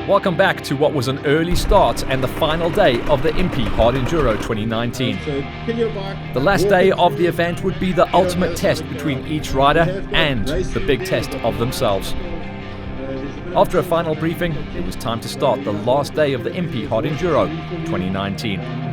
Welcome back to what was an early start and the final day of the IMPI Hard Enduro 2019. The last day of the event would be the ultimate test between each rider and the big test of themselves. After a final briefing, it was time to start the last day of the IMPI Hard Enduro 2019.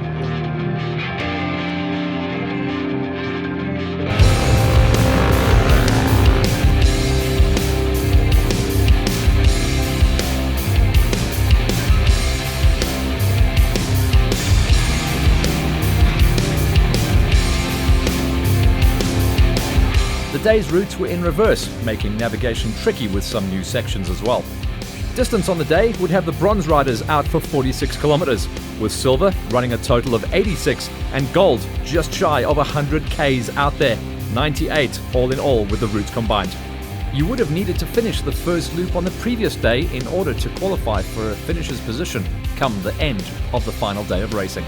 The day's routes were in reverse, making navigation tricky with some new sections as well. Distance on the day would have the bronze riders out for 46 kilometers, with silver running a total of 86 and gold just shy of 100 Ks out there, 98 all in all with the routes combined. You would have needed to finish the first loop on the previous day in order to qualify for a finisher's position come the end of the final day of racing.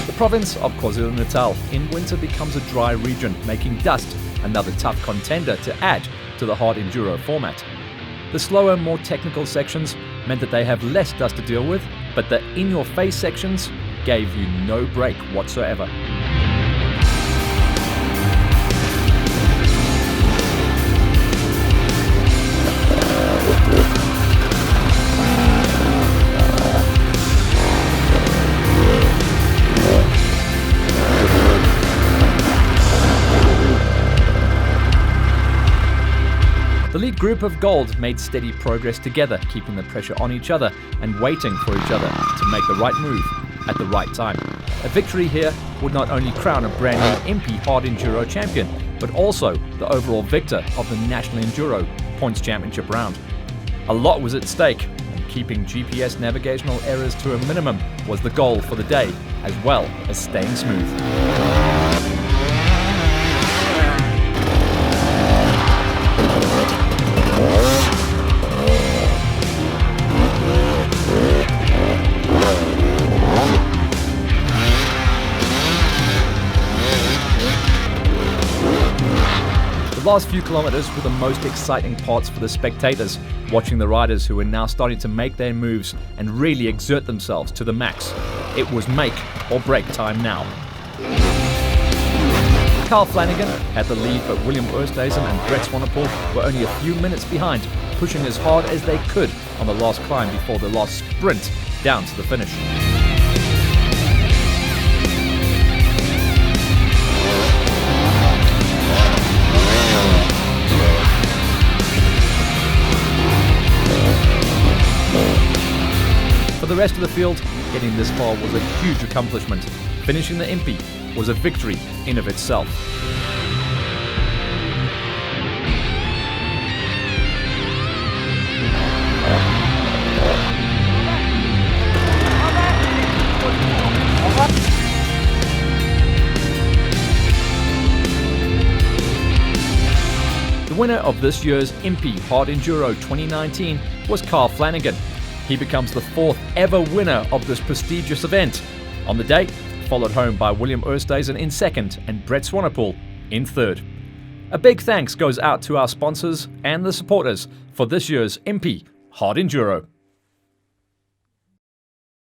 The province of KwaZulu-Natal in winter becomes a dry region, making dust another tough contender to add to the hard enduro format. The slower, more technical sections meant that they have less dust to deal with, but the in-your-face sections gave you no break whatsoever. The lead group of gold made steady progress together, keeping the pressure on each other and waiting for each other to make the right move at the right time. A victory here would not only crown a brand new IMPI Hard Enduro champion, but also the overall victor of the National Enduro Points Championship round. A lot was at stake, and keeping GPS navigational errors to a minimum was the goal for the day, as well as staying smooth. The last few kilometers were the most exciting parts for the spectators, watching the riders who were now starting to make their moves and really exert themselves to the max. It was make or break time now. Carl Flanagan had the lead, but William Oosthuizen and Brett Swanepoel were only a few minutes behind, pushing as hard as they could on the last climb before the last sprint down to the finish. For the rest of the field, getting this far was a huge accomplishment. Finishing the IMPI was a victory in of itself. The winner of this year's IMPI Hard Enduro 2019 was Carl Flanagan. He becomes the fourth ever winner of this prestigious event. On the day, followed home by William Oosthuizen in second and Brett Swanepoel in third. A big thanks goes out to our sponsors and the supporters for this year's IMPI Hard Enduro.